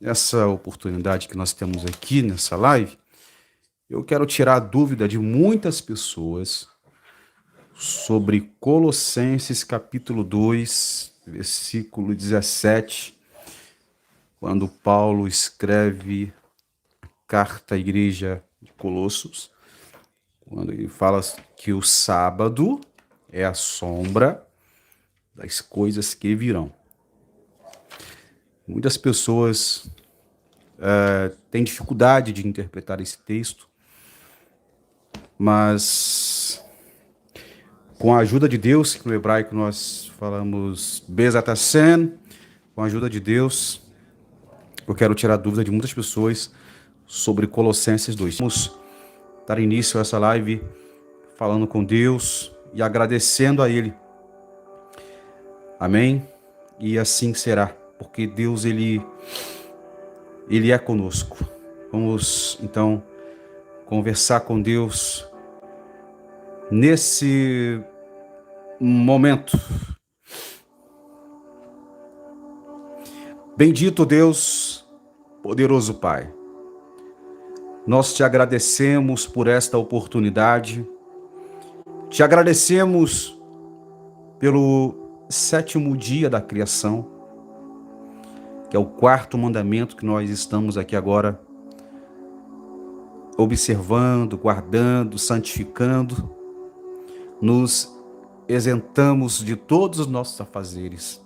Essa oportunidade que nós temos aqui nessa live, eu quero tirar a dúvida de muitas pessoas sobre Colossenses capítulo 2, versículo 17, quando Paulo escreve a carta à igreja de Colossos, quando ele fala que o sábado é a sombra das coisas que virão. Muitas pessoas têm dificuldade de interpretar esse texto, mas com a ajuda de Deus, que no hebraico nós falamos Bezat Hashem, com a ajuda de Deus, eu quero tirar a dúvida de muitas pessoas sobre Colossenses 2. Vamos dar início a essa live falando com Deus e agradecendo a Ele. Amém? E assim será, porque Deus, Ele é conosco. Vamos, então, conversar com Deus nesse momento. Bendito Deus, poderoso Pai, nós te agradecemos por esta oportunidade, te agradecemos pelo 7º dia da criação, que é o 4º mandamento que nós estamos aqui agora observando, guardando, santificando, nos isentamos de todos os nossos afazeres.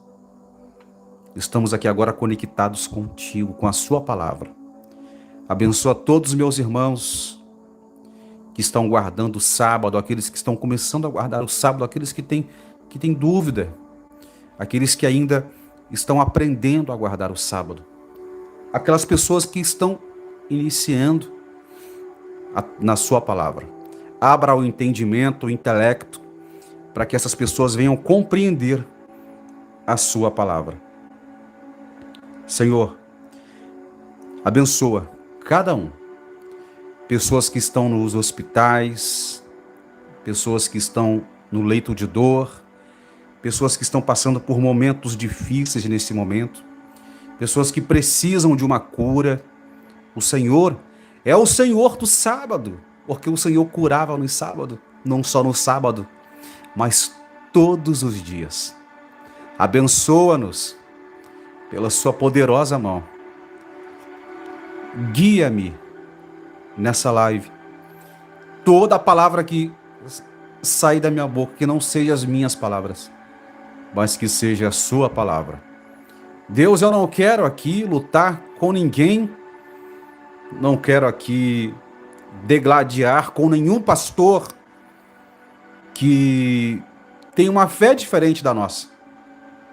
Estamos aqui agora conectados contigo, com a sua palavra. Abençoa todos os meus irmãos que estão guardando o sábado, aqueles que estão começando a guardar o sábado, aqueles que têm dúvida, aqueles que ainda estão aprendendo a guardar o sábado, aquelas pessoas que estão iniciando na sua palavra. Abra o entendimento, o intelecto, para que essas pessoas venham compreender a sua palavra. Senhor, abençoa cada um. Pessoas que estão nos hospitais, pessoas que estão no leito de dor, pessoas que estão passando por momentos difíceis nesse momento, pessoas que precisam de uma cura. O Senhor é o Senhor do sábado, porque o Senhor curava no sábado, não só no sábado, mas todos os dias. Abençoa-nos pela sua poderosa mão. Guia-me nessa live. Toda a palavra que sair da minha boca, que não seja as minhas palavras, mas que seja a sua palavra. Deus, eu não quero aqui lutar com ninguém, não quero aqui degladiar com nenhum pastor que tem uma fé diferente da nossa,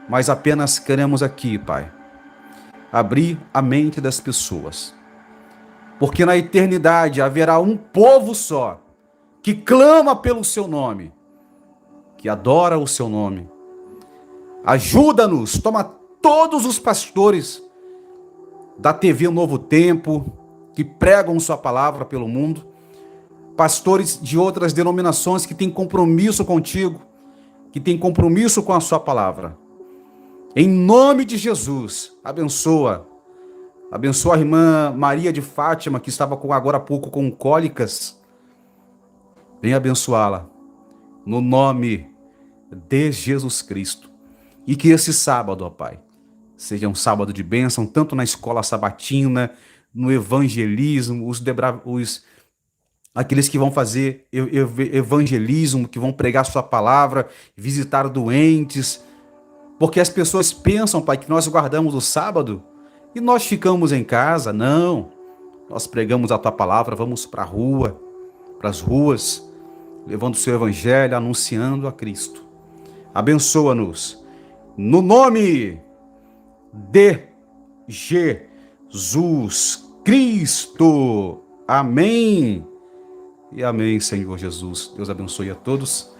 mas apenas queremos aqui, Pai, abrir a mente das pessoas, porque na eternidade haverá um povo só, que clama pelo seu nome, que adora o seu nome. Ajuda-nos, toma todos os pastores da TV Novo Tempo, que pregam sua palavra pelo mundo, pastores de outras denominações que têm compromisso contigo, que têm compromisso com a sua palavra. Em nome de Jesus, abençoa a irmã Maria de Fátima, que estava agora há pouco com cólicas. Vem abençoá-la, no nome de Jesus Cristo. E que esse sábado, ó Pai, seja um sábado de bênção, tanto na escola sabatina, no evangelismo, aqueles que vão fazer evangelismo, que vão pregar sua palavra, visitar doentes, porque as pessoas pensam, Pai, que nós guardamos o sábado e nós ficamos em casa. Não, nós pregamos a tua palavra, vamos para a rua, para as ruas, levando o seu evangelho, anunciando a Cristo. Abençoa-nos, no nome de Jesus Cristo. Amém. E amém, Senhor Jesus. Deus abençoe a todos.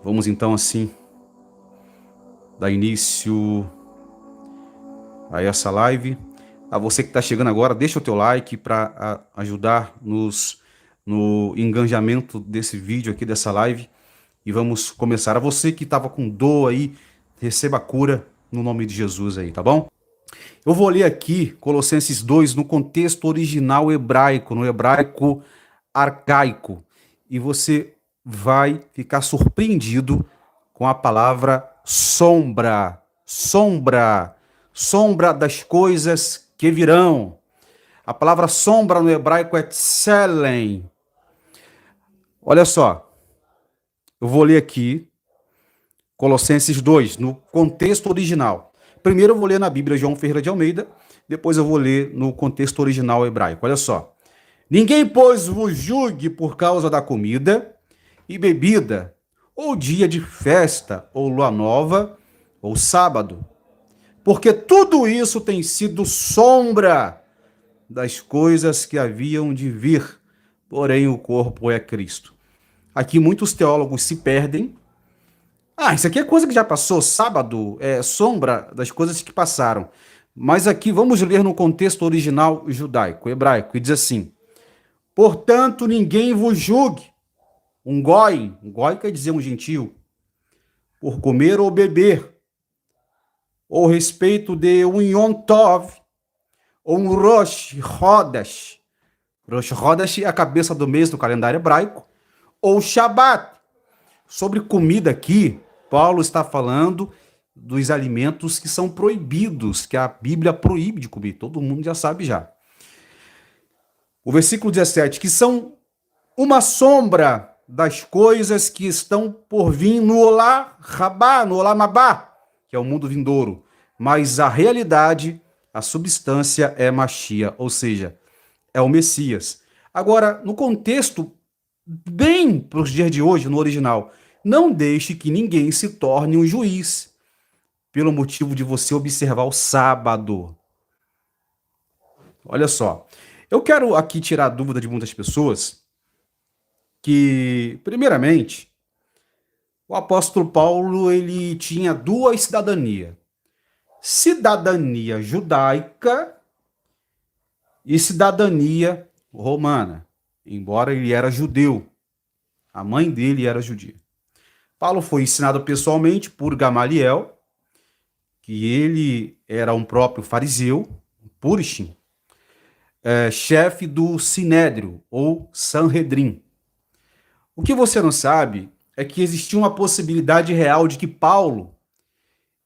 Vamos então assim dar início a essa live. A você que está chegando agora, deixa o teu like para ajudar no engajamento desse vídeo aqui, dessa live. E vamos começar. A você que estava com dor aí, receba a cura no nome de Jesus aí, tá bom? Eu vou ler aqui Colossenses 2 no contexto original hebraico, no hebraico arcaico, e você vai ficar surpreendido com a palavra sombra, sombra, sombra das coisas que virão. A palavra sombra no hebraico é tselem. Olha só, eu vou ler aqui Colossenses 2, no contexto original. Primeiro eu vou ler na Bíblia João Ferreira de Almeida, depois eu vou ler no contexto original hebraico. Olha só. Ninguém, pois, vos julgue por causa da comida e bebida, ou dia de festa, ou lua nova, ou sábado, porque tudo isso tem sido sombra das coisas que haviam de vir, porém o corpo é Cristo. Aqui muitos teólogos se perdem. Isso aqui é coisa que já passou, sábado é sombra das coisas que passaram. Mas aqui vamos ler no contexto original judaico, hebraico, e diz assim: portanto, ninguém vos julgue, um goi quer dizer um gentil, por comer ou beber, ou respeito de um Yom Tov, ou um Rosh Chodesh. Rosh Chodesh é a cabeça do mês no calendário hebraico, ou Shabat. Sobre comida aqui, Paulo está falando dos alimentos que são proibidos, que a Bíblia proíbe de comer. Todo mundo já sabe já. O versículo 17, que são uma sombra das coisas que estão por vir no Olá Rabá, no Olá Mabá, que é o mundo vindouro. Mas a realidade, a substância é Machia, ou seja, é o Messias. Agora, no contexto bem para os dias de hoje, no original, não deixe que ninguém se torne um juiz pelo motivo de você observar o sábado. Olha só, eu quero aqui tirar a dúvida de muitas pessoas que, primeiramente, o apóstolo Paulo ele tinha duas cidadanias. Cidadania judaica e cidadania romana, embora ele era judeu. A mãe dele era judia. Paulo foi ensinado pessoalmente por Gamaliel, que ele era um próprio fariseu, Purishim, chefe do Sinédrio, ou Sanhedrin. O que você não sabe é que existia uma possibilidade real de que Paulo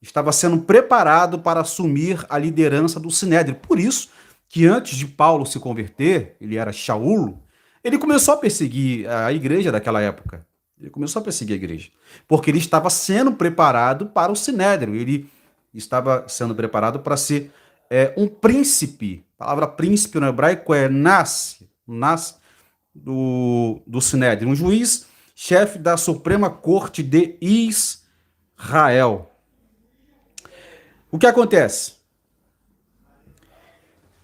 estava sendo preparado para assumir a liderança do Sinédrio. Por isso que antes de Paulo se converter, ele era Shaul, ele começou a perseguir a igreja daquela época. Ele começou a perseguir a igreja, porque ele estava sendo preparado para o Sinédrio. Ele estava sendo preparado para ser um príncipe. A palavra príncipe no hebraico é nas do Sinédrio, um juiz, chefe da Suprema Corte de Israel. O que acontece?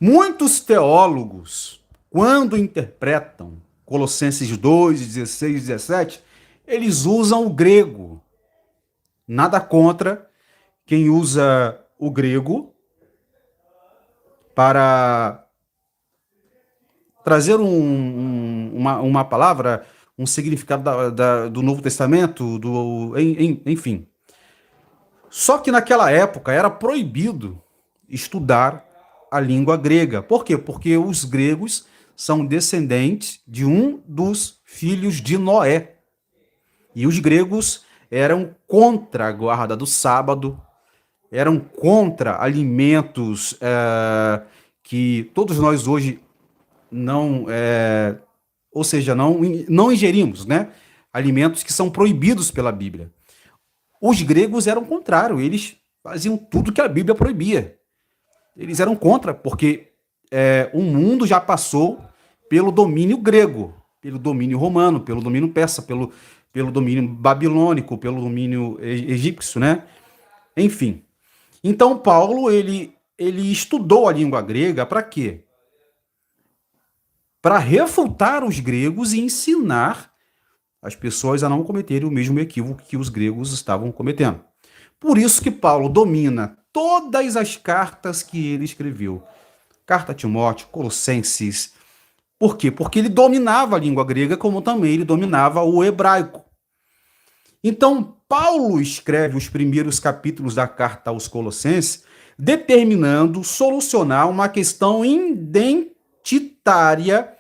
Muitos teólogos, quando interpretam Colossenses 2, 16 e 17, eles usam o grego. Nada contra quem usa o grego para trazer uma palavra, um significado do Novo Testamento, enfim. Só que naquela época era proibido estudar a língua grega. Por quê? Porque os gregos são descendentes de um dos filhos de Noé. E os gregos eram contra a guarda do sábado, eram contra alimentos que todos nós hoje não ingerimos, né? Alimentos que são proibidos pela Bíblia. Os gregos eram contrários, eles faziam tudo que a Bíblia proibia. Eles eram contra, porque o mundo já passou pelo domínio grego, pelo domínio romano, pelo domínio persa, pelo domínio babilônico, pelo domínio egípcio, né? Enfim. Então, Paulo, ele estudou a língua grega para quê? Para refutar os gregos e ensinar as pessoas a não cometerem o mesmo equívoco que os gregos estavam cometendo. Por isso que Paulo domina todas as cartas que ele escreveu. Carta a Timóteo, Colossenses. Por quê? Porque ele dominava a língua grega, como também ele dominava o hebraico. Então, Paulo escreve os primeiros capítulos da carta aos Colossenses determinando solucionar uma questão identitária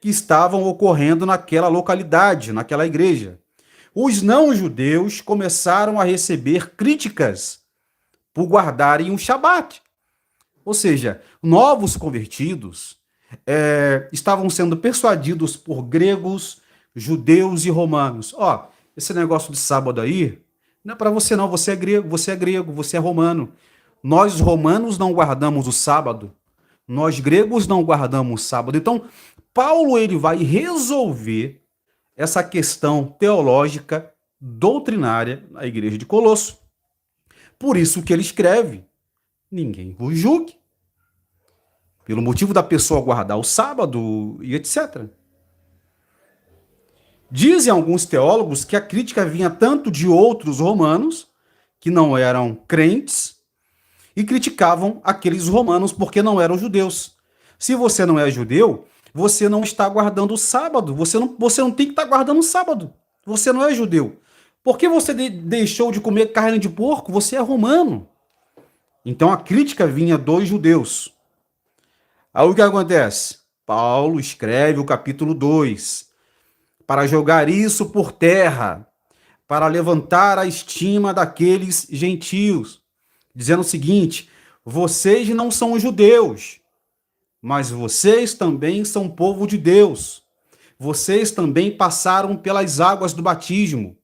que estavam ocorrendo naquela localidade, naquela igreja. Os não-judeus começaram a receber críticas por guardarem o Shabat. Ou seja, novos convertidos estavam sendo persuadidos por gregos, judeus e romanos. Esse negócio de sábado aí não é para você não, você é grego, você é romano. Nós romanos não guardamos o sábado, nós gregos não guardamos o sábado. Então, Paulo ele vai resolver essa questão teológica, doutrinária na igreja de Colosso. Por isso que ele escreve: ninguém vos julgue, pelo motivo da pessoa guardar o sábado e etc. Dizem alguns teólogos que a crítica vinha tanto de outros romanos, que não eram crentes, e criticavam aqueles romanos porque não eram judeus. Se você não é judeu, você não está guardando o sábado. Você não tem que estar guardando o sábado. Você não é judeu. Por que você deixou de comer carne de porco? Você é romano. Então a crítica vinha dos judeus. Aí o que acontece? Paulo escreve o capítulo 2 para jogar isso por terra, para levantar a estima daqueles gentios, dizendo o seguinte: vocês não são judeus, mas vocês também são povo de Deus. Vocês também passaram pelas águas do batismo,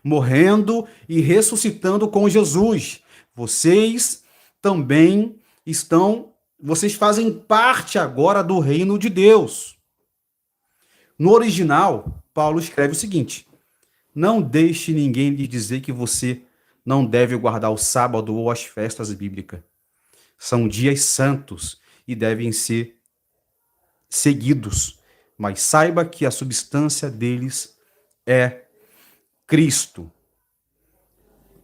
morrendo e ressuscitando com Jesus. Vocês também vocês fazem parte agora do reino de Deus. No original, Paulo escreve o seguinte: não deixe ninguém lhe dizer que você não deve guardar o sábado ou as festas bíblicas. São dias santos e devem ser seguidos, mas saiba que a substância deles é Cristo.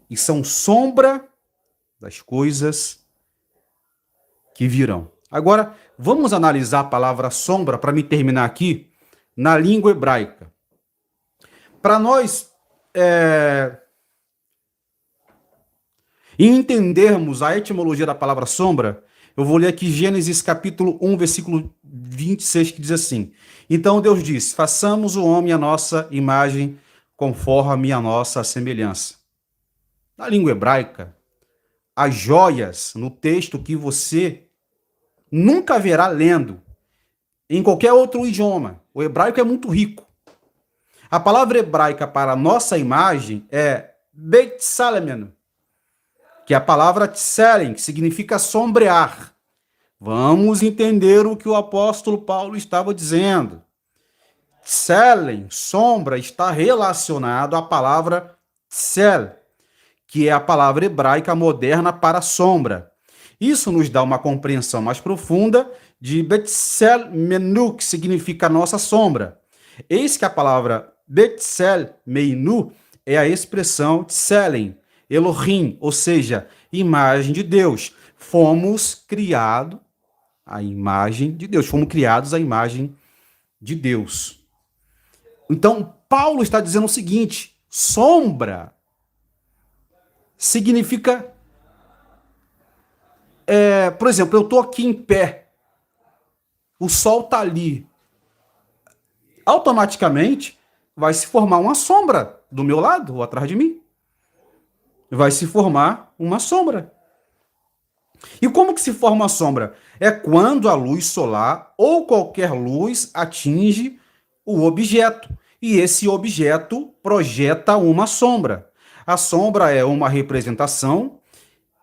E são sombra das coisas que virão. Agora, vamos analisar a palavra sombra para me terminar aqui na língua hebraica. Para nós entendermos a etimologia da palavra sombra, eu vou ler aqui Gênesis capítulo 1, versículo 26, que diz assim: então Deus disse: façamos o homem à nossa imagem, conforme a nossa semelhança. Na língua hebraica, as joias no texto que você nunca verá lendo em qualquer outro idioma. O hebraico é muito rico. A palavra hebraica para a nossa imagem é Betsalemen, que é a palavra tselen, que significa sombrear. Vamos entender o que o apóstolo Paulo estava dizendo. Tselen, sombra, está relacionado à palavra tsel, que é a palavra hebraica moderna para sombra. Isso nos dá uma compreensão mais profunda de Betsel Menu, que significa nossa sombra. Eis que a palavra Betsel Meinu é a expressão Tselen, Elohim, ou seja, imagem de Deus. Fomos criados à imagem de Deus. Fomos criados à imagem de Deus. Então, Paulo está dizendo o seguinte: sombra significa... por exemplo, eu estou aqui em pé, o sol está ali. Automaticamente vai se formar uma sombra do meu lado ou atrás de mim. Vai se formar uma sombra. E como que se forma a sombra? É quando a luz solar ou qualquer luz atinge o objeto. E esse objeto projeta uma sombra. A sombra é uma representação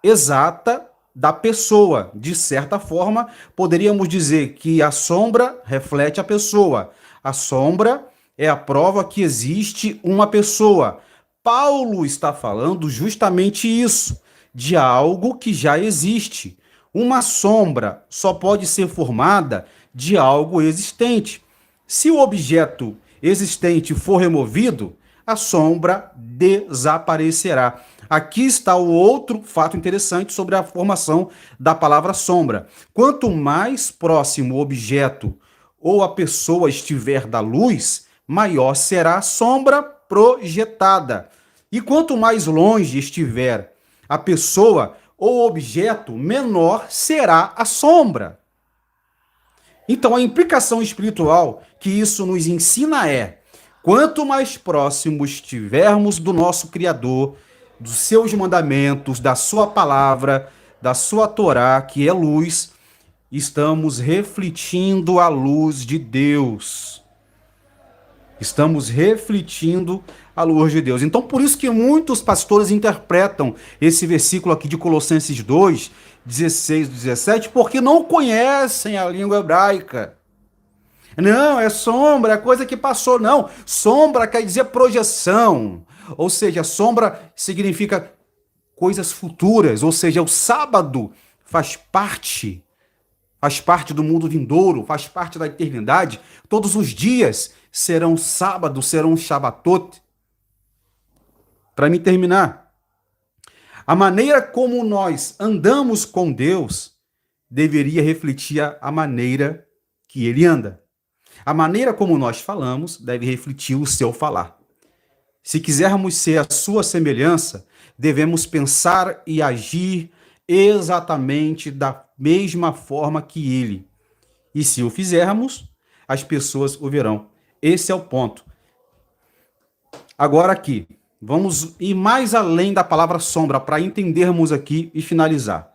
exata da pessoa. De certa forma, poderíamos dizer que a sombra reflete a pessoa. A sombra é a prova que existe uma pessoa. Paulo está falando justamente isso, de algo que já existe. Uma sombra só pode ser formada de algo existente. Se o objeto existente for removido, a sombra desaparecerá. Aqui está o outro fato interessante sobre a formação da palavra sombra. Quanto mais próximo o objeto ou a pessoa estiver da luz, maior será a sombra projetada. E quanto mais longe estiver a pessoa ou objeto, menor será a sombra. Então, a implicação espiritual que isso nos ensina é: quanto mais próximos estivermos do nosso Criador, dos seus mandamentos, da sua palavra, da sua Torá, que é luz, estamos refletindo a luz de Deus. Estamos refletindo a luz de Deus. Então, por isso que muitos pastores interpretam esse versículo aqui de Colossenses 2, 16 e 17, porque não conhecem a língua hebraica. Não, é sombra, é coisa que passou. Não, sombra quer dizer projeção. Ou seja, sombra significa coisas futuras. Ou seja, o sábado faz parte do mundo vindouro, faz parte da eternidade. Todos os dias serão sábado, serão Shabatot. Para me terminar, a maneira como nós andamos com Deus deveria refletir a maneira que ele anda. A maneira como nós falamos deve refletir o seu falar. Se quisermos ser a sua semelhança, devemos pensar e agir exatamente da mesma forma que ele. E se o fizermos, as pessoas o verão. Esse é o ponto. Agora aqui, vamos ir mais além da palavra sombra para entendermos aqui e finalizar.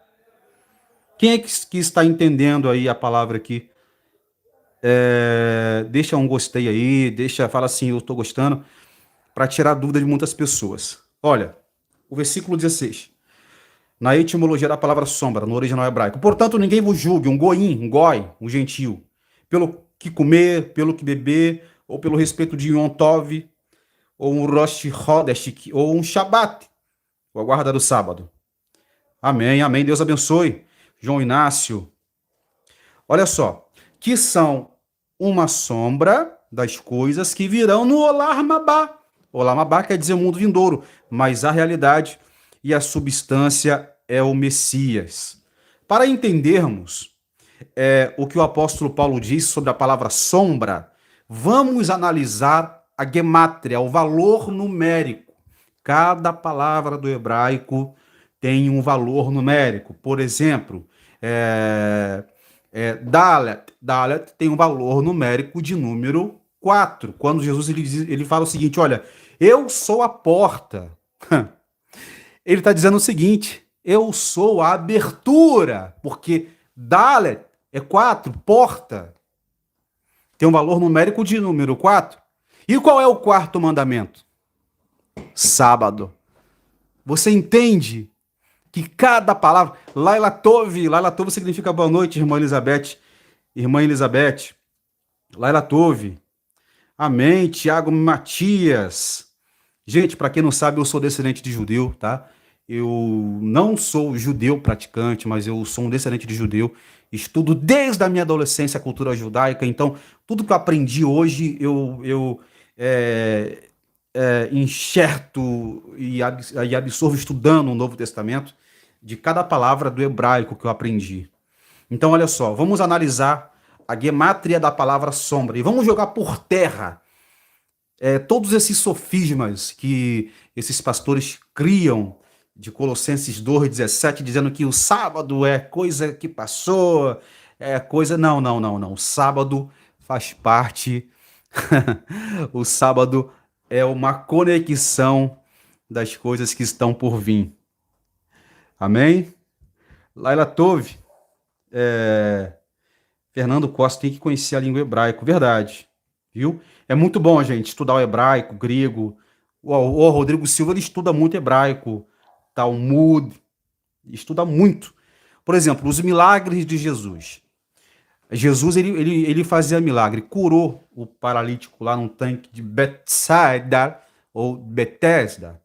Quem é que está entendendo aí a palavra aqui? Deixa um gostei aí, fala assim, eu estou gostando, para tirar dúvida de muitas pessoas. Olha, o versículo 16. Na etimologia da palavra sombra, no original hebraico. Portanto, ninguém vos julgue, um goim, um goi, um gentio, pelo que comer, pelo que beber, ou pelo respeito de Yom Tov, ou um Rosh Chodesh, ou um Shabat, ou a guarda do sábado. Amém, amém, Deus abençoe. João Inácio. Olha só, que são uma sombra das coisas que virão no Olam Abá. Olam Abá quer dizer mundo vindouro, mas a realidade e a substância é o Messias. Para entendermos o que o apóstolo Paulo diz sobre a palavra sombra, vamos analisar a gemátria, o valor numérico. Cada palavra do hebraico tem um valor numérico. Por exemplo, Dalet tem um valor numérico de número 4. Quando Jesus ele fala o seguinte, olha, eu sou a porta. Ele está dizendo o seguinte, eu sou a abertura, porque Dalet é 4, porta. Tem um valor numérico de número 4. E qual é o quarto mandamento? Sábado. Você entende que cada palavra... Laila Tov significa boa noite, irmã Elizabeth. Irmã Elizabeth. Laila Tov. Amém. Tiago Matias. Gente, para quem não sabe, eu sou descendente de judeu, tá? Eu não sou judeu praticante, mas eu sou um descendente de judeu. Estudo desde a minha adolescência a cultura judaica. Então, tudo que eu aprendi hoje, eu enxerto e absorvo estudando o Novo Testamento de cada palavra do hebraico que eu aprendi. Então, olha só, vamos analisar a gemátria da palavra sombra e vamos jogar por terra todos esses sofismas que esses pastores criam de Colossenses 2:17, dizendo que o sábado é coisa que passou, é coisa... Não. O sábado faz parte... O sábado é uma conexão das coisas que estão por vir. Amém? Laila Tov, Fernando Costa tem que conhecer a língua hebraica, verdade, viu? É muito bom, gente, estudar o hebraico, o grego. O Rodrigo Silva, ele estuda muito hebraico, Talmud, estuda muito. Por exemplo, os milagres de Jesus. Jesus, ele fazia milagre, curou o paralítico lá num tanque de Betsaida, ou Betesda.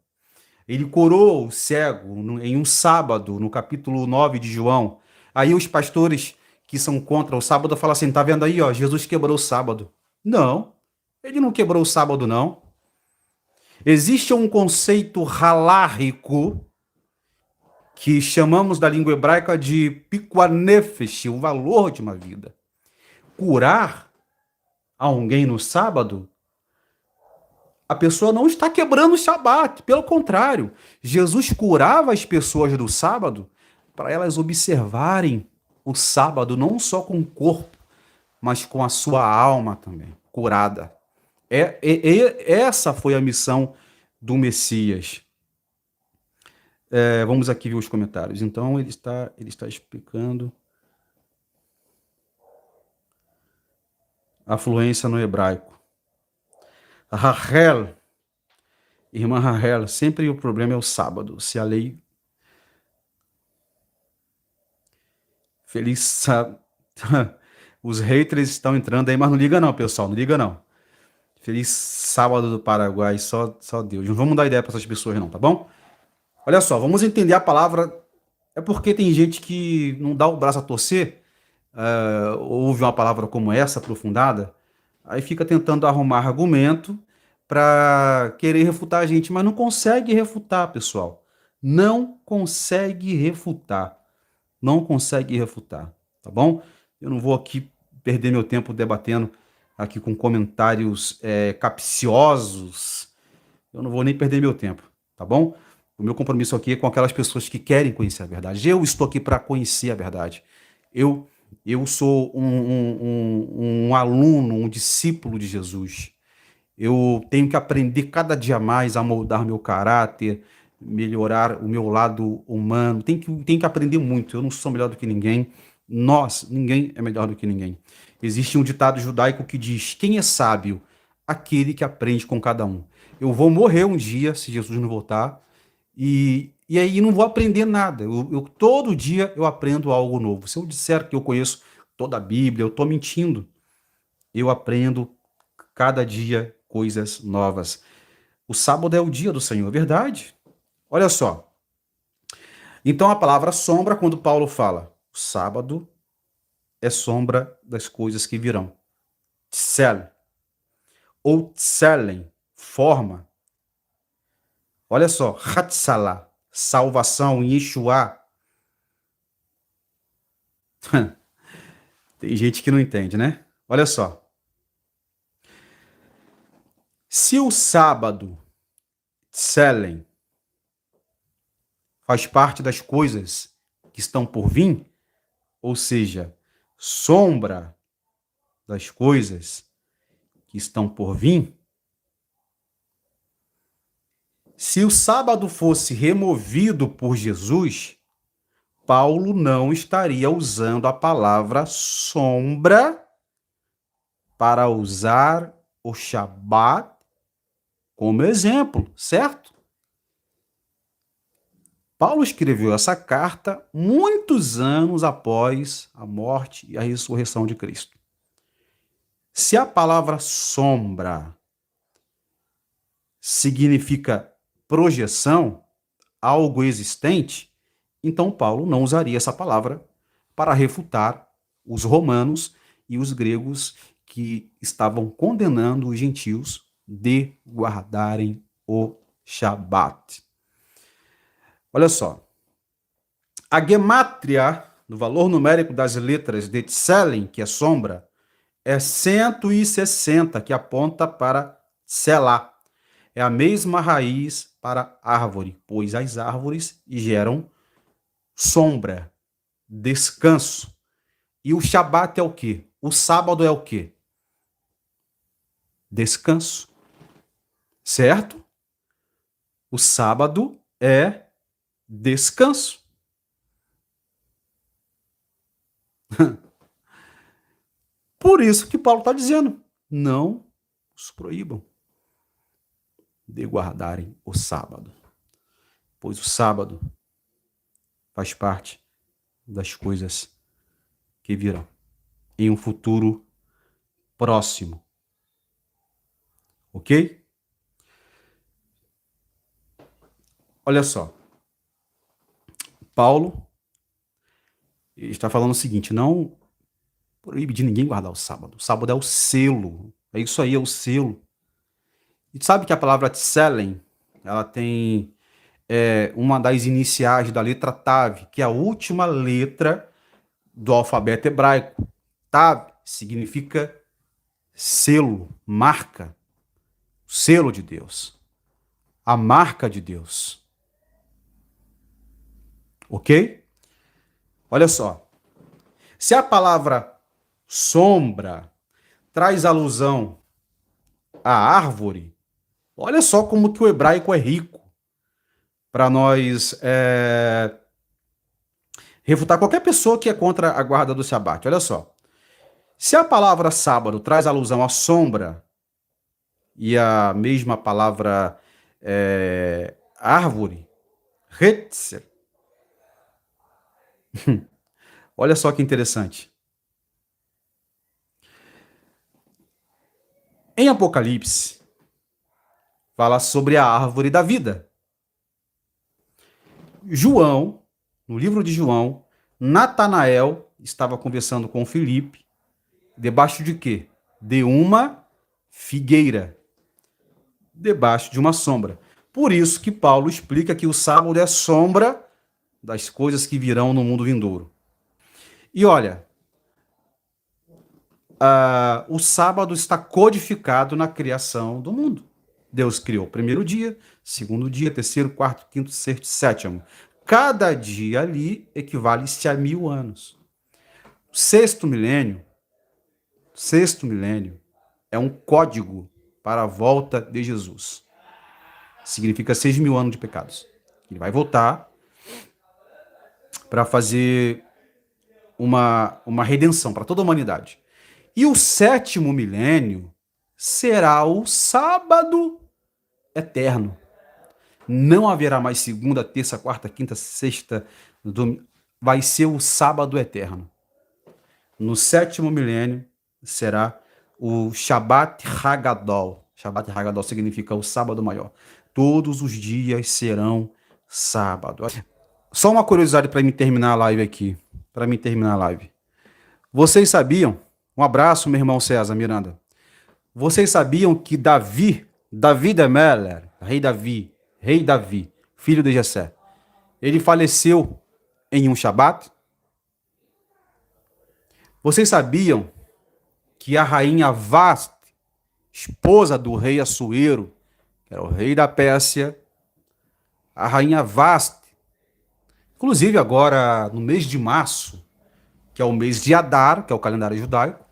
Ele curou o cego em um sábado, no capítulo 9 de João. Aí os pastores que são contra o sábado falam assim, tá vendo aí, ó, Jesus quebrou o sábado. Não, ele não quebrou o sábado, não. Existe um conceito halárrico que chamamos da língua hebraica de pikuanefesh, o valor de uma vida. Curar alguém no sábado, a pessoa não está quebrando o Shabat, pelo contrário. Jesus curava as pessoas no sábado para elas observarem o sábado não só com o corpo, mas com a sua alma também, curada. Essa foi a missão do Messias. Vamos aqui ver os comentários. Então, ele está explicando a fluência no hebraico. Rahel, irmã Rahel, sempre o problema é o sábado. Se a lei... Feliz Os haters estão entrando aí, mas não liga não, pessoal, não liga não. Feliz sábado do Paraguai, só Deus. Não vamos dar ideia para essas pessoas não, tá bom? Olha só, vamos entender a palavra. É porque tem gente que não dá o braço a torcer, ouve uma palavra como essa, aprofundada, aí fica tentando arrumar argumento para querer refutar a gente, mas não consegue refutar, pessoal. Não consegue refutar. Não consegue refutar, tá bom? Eu não vou aqui perder meu tempo debatendo aqui com comentários capciosos. Eu não vou nem perder meu tempo, tá bom? O meu compromisso aqui é com aquelas pessoas que querem conhecer a verdade. Eu estou aqui para conhecer a verdade. Eu, eu sou um aluno, um discípulo de Jesus. Eu tenho que aprender cada dia mais a moldar meu caráter, melhorar o meu lado humano. Tem que aprender muito. Eu não sou melhor do que ninguém. Ninguém é melhor do que ninguém. Existe um ditado judaico que diz: quem é sábio? Aquele que aprende com cada um. Eu vou morrer um dia, se Jesus não voltar, e aí não vou aprender nada. Todo dia eu aprendo algo novo. Se eu disser que eu conheço toda a Bíblia, eu estou mentindo. Eu aprendo cada dia coisas novas. O sábado é o dia do Senhor, é verdade? Olha só. Então a palavra sombra, quando Paulo fala, o sábado é sombra das coisas que virão. Tsel, ou tselen, forma. Olha só, Hatzalah, salvação, Yeshua. Tem gente que não entende, né? Olha só. Se o sábado, tselen, faz parte das coisas que estão por vir, ou seja, sombra das coisas que estão por vir, se o sábado fosse removido por Jesus, Paulo não estaria usando a palavra sombra para usar o Shabat como exemplo, certo? Paulo escreveu essa carta muitos anos após a morte e a ressurreição de Cristo. Se a palavra sombra significa projeção, algo existente, então Paulo não usaria essa palavra para refutar os romanos e os gregos que estavam condenando os gentios de guardarem o Shabat. Olha só, a gemátria do valor numérico das letras de Tselen, que é sombra, é 160, que aponta para Tselá. É a mesma raiz para árvore, pois as árvores geram sombra, descanso. E o Shabat é o quê? O sábado é o quê? Descanso. Certo? O sábado é descanso. Por isso que Paulo está dizendo, não os proíbam de guardarem o sábado, pois o sábado faz parte das coisas que virão em um futuro próximo. Ok? Olha só. Paulo está falando o seguinte, não proíbe de ninguém guardar o sábado. O sábado é o selo. É isso aí, é o selo. E sabe que a palavra tselen, ela tem uma das iniciais da letra Tav, que é a última letra do alfabeto hebraico. Tav significa selo, marca, selo de Deus, a marca de Deus. Ok? Olha só. Se a palavra sombra traz alusão à árvore, olha só como que o hebraico é rico para nós refutar qualquer pessoa que é contra a guarda do Shabat. Olha só. Se a palavra sábado traz alusão à sombra e a mesma palavra árvore, Hetzer, olha só que interessante. Em Apocalipse, fala sobre a árvore da vida. João, no livro de João, Natanael estava conversando com Filipe, debaixo de quê? De uma figueira, debaixo de uma sombra. Por isso que Paulo explica que o sábado é sombra das coisas que virão no mundo vindouro. E olha, o sábado está codificado na criação do mundo. Deus criou o primeiro dia, segundo dia, terceiro, quarto, quinto, sexto, sétimo. Cada dia ali equivale-se a 1000 anos. Sexto milênio é um código para a volta de Jesus. Significa 6.000 anos de pecados. Ele vai voltar para fazer uma redenção para toda a humanidade. E o sétimo milênio será o sábado eterno. Não haverá mais segunda, terça, quarta, quinta, sexta, domingo. Vai ser o sábado eterno. No sétimo milênio será o Shabbat Hagadol. Shabbat Hagadol significa o sábado maior. Todos os dias serão sábado. Só uma curiosidade para me terminar a live aqui. Vocês sabiam? Um abraço, meu irmão César Miranda. Vocês sabiam que Davi de Meller, rei Davi, filho de Jessé, ele faleceu em um Shabat? Vocês sabiam que a rainha Vasti, esposa do rei Assuero, que era o rei da Pérsia, a rainha Vasti, inclusive agora no mês de março, que é o mês de Adar, que é o calendário judaico,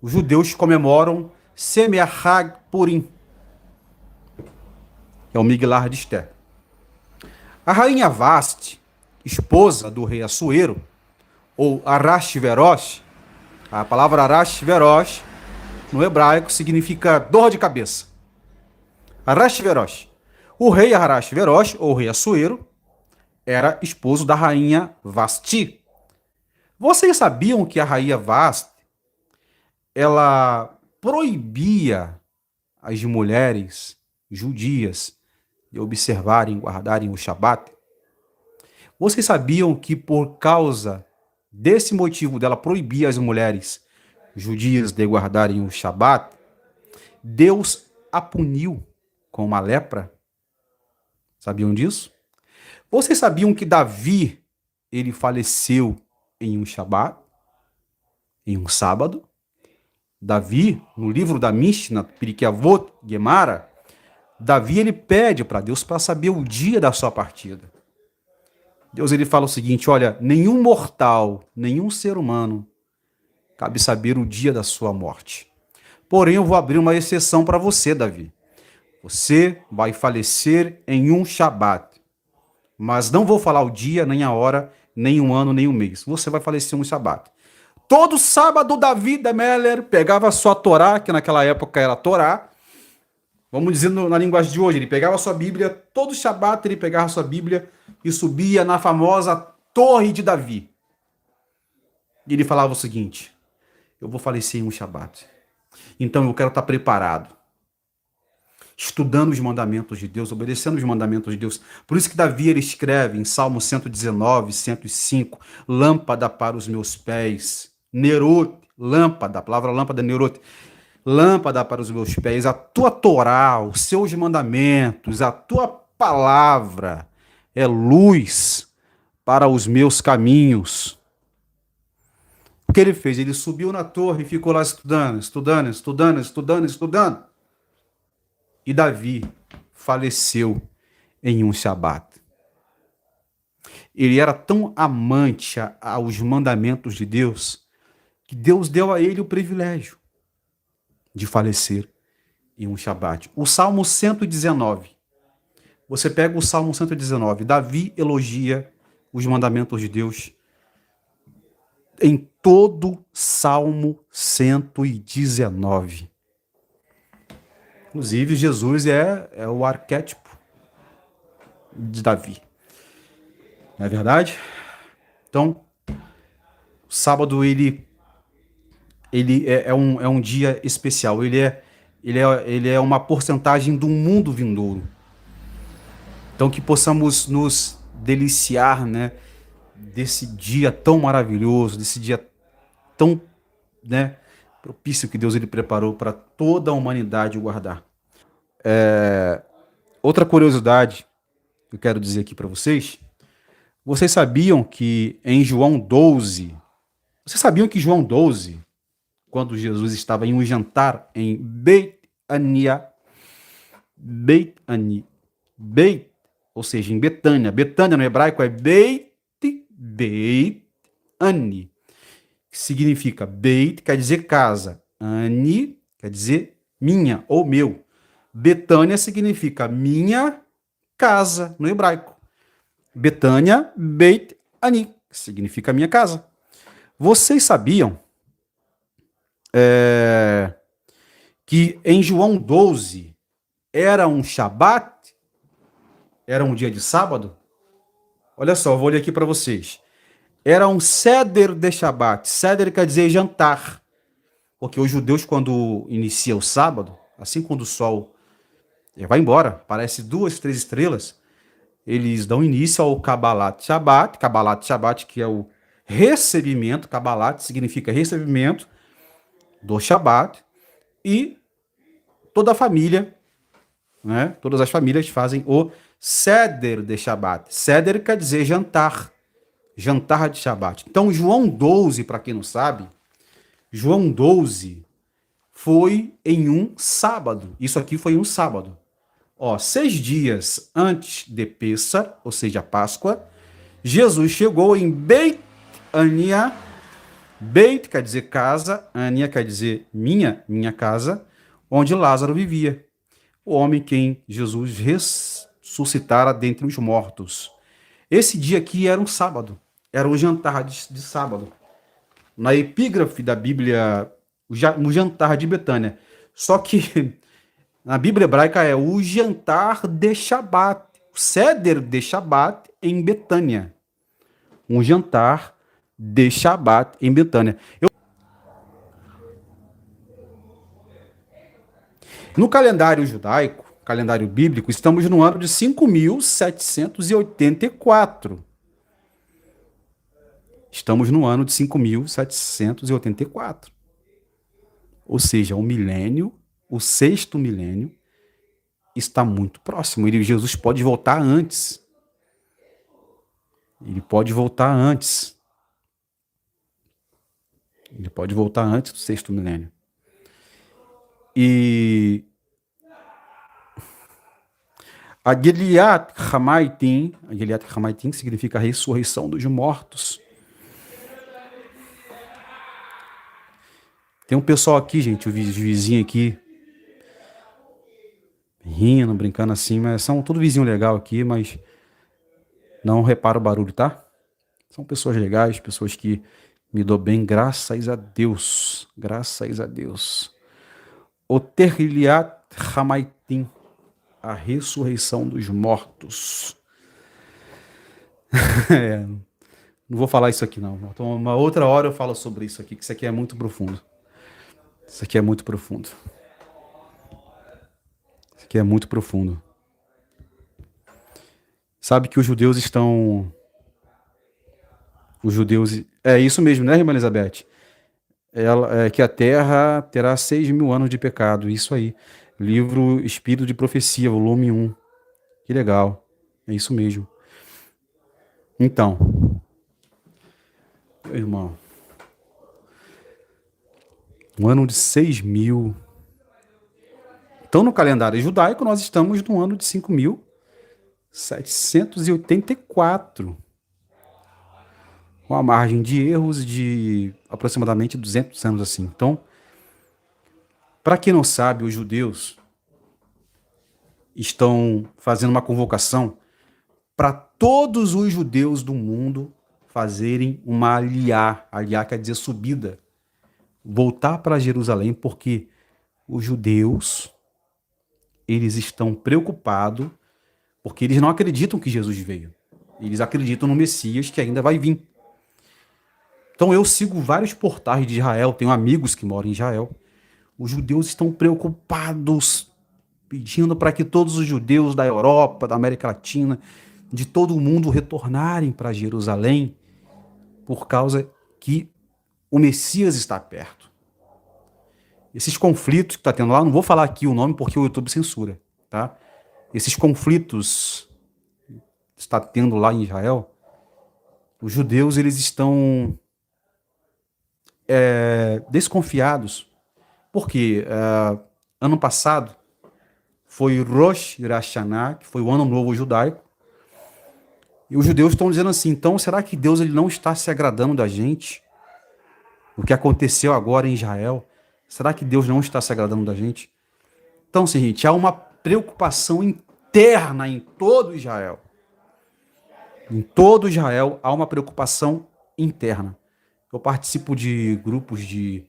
os judeus comemoram Semeachag Purim, que é o Miglar de Esther. A rainha Vasti, esposa do rei Assuero, ou Arashverosh, a palavra Arashverosh no hebraico significa dor de cabeça. Arashverosh. O rei Arashverosh, ou rei Assuero, era esposo da rainha Vasti. Vocês sabiam que a rainha Vasti, ela proibia as mulheres judias de observarem e guardarem o Shabat? Vocês sabiam que por causa desse motivo dela proibir as mulheres judias de guardarem o Shabat, Deus a puniu com uma lepra? Sabiam disso? Vocês sabiam que Davi, ele faleceu em um Shabat? Em um sábado? Davi, no livro da Mishnah, Pirkei Avot, Gemara, Davi, ele pede para Deus para saber o dia da sua partida. Deus, ele fala o seguinte: olha, nenhum mortal, nenhum ser humano cabe saber o dia da sua morte. Porém, eu vou abrir uma exceção para você, Davi. Você vai falecer em um Shabat, mas não vou falar o dia, nem a hora, nem um ano, nem um mês. Você vai falecer em um Shabat. Todo sábado, Davi de Meller pegava a sua Torá, que naquela época era Torá, vamos dizer na linguagem de hoje, ele pegava a sua Bíblia, todo Shabat ele pegava a sua Bíblia e subia na famosa Torre de Davi. E ele falava o seguinte: eu vou falecer em um Shabat, então eu quero estar preparado, estudando os mandamentos de Deus, obedecendo os mandamentos de Deus. Por isso que Davi ele escreve em Salmo 119, 105, lâmpada para os meus pés, Nerot, lâmpada, a palavra lâmpada é Nerot, lâmpada para os meus pés, a tua Torá, os seus mandamentos, a tua palavra é luz para os meus caminhos. O que ele fez? Ele subiu na torre e ficou lá estudando. E Davi faleceu em um Shabat. Ele era tão amante aos mandamentos de Deus, que Deus deu a ele o privilégio de falecer em um Shabat. O Salmo 119. Você pega o Salmo 119. Davi elogia os mandamentos de Deus em todo Salmo 119. Inclusive, Jesus é o arquétipo de Davi. Não é verdade? Então, o sábado ele é um dia especial. Ele é uma porcentagem do mundo vindouro. Então, que possamos nos deliciar, né, desse dia tão maravilhoso, desse dia tão, né, propício que Deus ele preparou para toda a humanidade guardar. Outra curiosidade que eu quero dizer aqui para vocês: vocês sabiam que em João 12, vocês sabiam que João 12, quando Jesus estava em um jantar em Betânia, ou seja, em Betânia. Betânia no hebraico é Beit-Ani, que significa Beit, quer dizer casa, Ani quer dizer minha ou meu. Betânia significa minha casa no hebraico. Betânia, Beit-Ani, que significa minha casa. Vocês sabiam que em João 12 era um Shabat? Era um dia de sábado? Olha só, eu vou ler aqui para vocês. Era um Seder de Shabat. Seder quer dizer jantar. Porque os judeus, quando inicia o sábado, assim quando o sol vai embora, parece 2, 3 estrelas, eles dão início ao Kabbalat Shabbat. Kabbalat Shabbat, que é o recebimento. Kabbalat significa recebimento do Shabat. E toda a família, né, todas as famílias fazem o Seder de Shabat. Seder quer dizer jantar. Jantar de Shabat. Então, João 12, para quem não sabe, João 12 foi em um sábado. Isso aqui foi um sábado. 6 dias antes de Pêssar, ou seja, Páscoa, Jesus chegou em Beit-Ania. Beit quer dizer casa, Ania quer dizer minha casa, onde Lázaro vivia. O homem quem Jesus ressuscitara dentre os mortos. Esse dia aqui era um sábado. Era o jantar de sábado. Na epígrafe da Bíblia, o jantar de Betânia. Só que na Bíblia hebraica é o jantar de Shabat. O Seder de Shabat em Betânia. Um jantar de Shabat em Betânia. No calendário judaico, calendário bíblico, estamos no ano de 5.784. Estamos no ano de 5.784. Ou seja, o milênio, o sexto milênio, está muito próximo. Jesus pode voltar antes. Ele pode voltar antes. Ele pode voltar antes do sexto milênio. E a Giliat Hamaitim significa a ressurreição dos mortos. Tem um pessoal aqui, gente, o vizinho aqui, rindo, brincando assim, mas são tudo vizinho legal aqui, mas não repara o barulho, tá? São pessoas legais, pessoas que me dão bem, graças a Deus. Graças a Deus. O Terriliat Hamaitim, a ressurreição dos mortos. Não vou falar isso aqui, não. Então, uma outra hora eu falo sobre isso aqui, que isso aqui é muito profundo. Isso aqui é muito profundo. Isso aqui é muito profundo. Sabe que os judeus estão... Os judeus... É isso mesmo, né, irmã Elizabeth? Que a terra terá 6.000 anos de pecado. Isso aí. Livro Espírito de Profecia, volume 1. Que legal. É isso mesmo. Então, meu irmão, um ano de 6.000. Então, no calendário judaico, nós estamos no ano de 5.784. com a margem de erros de aproximadamente 200 anos assim. Então, para quem não sabe, os judeus estão fazendo uma convocação para todos os judeus do mundo fazerem uma aliá quer dizer subida, voltar para Jerusalém, porque os judeus, eles estão preocupados, porque eles não acreditam que Jesus veio. Eles acreditam no Messias que ainda vai vir. Então eu sigo vários portais de Israel, tenho amigos que moram em Israel. Os judeus estão preocupados, pedindo para que todos os judeus da Europa, da América Latina, de todo o mundo retornarem para Jerusalém, por causa que o Messias está perto. Esses conflitos que está tendo lá, não vou falar aqui o nome porque o YouTube censura, tá? Esses conflitos que está tendo lá em Israel, os judeus eles estão desconfiados, porque ano passado foi Rosh Hashanah, que foi o Ano Novo Judaico, e os judeus estão dizendo assim, então será que Deus ele não está se agradando da gente? O que aconteceu agora em Israel, será que Deus não está se agradando da gente? Então, gente, há uma preocupação interna em todo Israel. Em todo Israel há uma preocupação interna. Eu participo de grupos de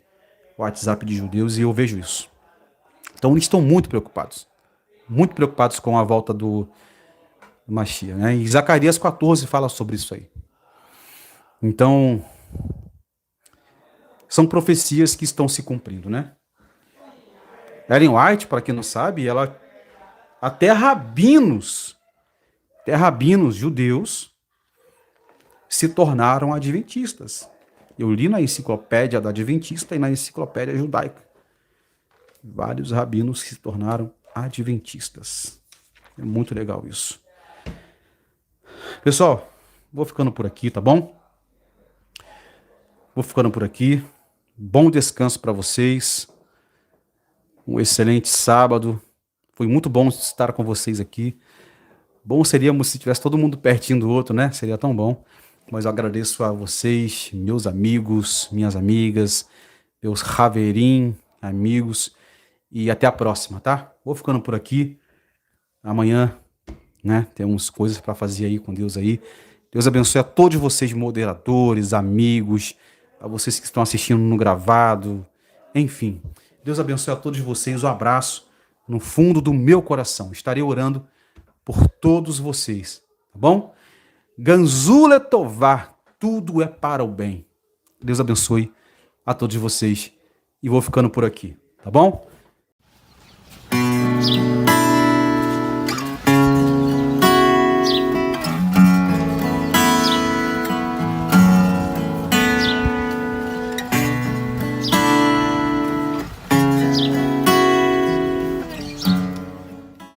WhatsApp de judeus e eu vejo isso. Então eles estão muito preocupados com a volta do Mashiach, né? E Zacarias 14 fala sobre isso aí. Então, são profecias que estão se cumprindo, né? Ellen White, para quem não sabe, ela até rabinos judeus se tornaram adventistas. Eu li na enciclopédia da Adventista e na enciclopédia judaica. Vários rabinos que se tornaram adventistas. É muito legal isso. Pessoal, vou ficando por aqui, tá bom? Vou ficando por aqui. Bom descanso para vocês. Um excelente sábado. Foi muito bom estar com vocês aqui. Bom seríamos se tivesse todo mundo pertinho do outro, né? Seria tão bom. Mas eu agradeço a vocês, meus amigos, minhas amigas, meus Haverim, amigos. E até a próxima, tá? Vou ficando por aqui. Amanhã, né? Temos coisas para fazer aí com Deus aí. Deus abençoe a todos vocês, moderadores, amigos, a vocês que estão assistindo no gravado. Enfim, Deus abençoe a todos vocês. Um abraço no fundo do meu coração. Estarei orando por todos vocês, tá bom? Ganzula Tová, tudo é para o bem. Deus abençoe a todos vocês e vou ficando por aqui, tá bom?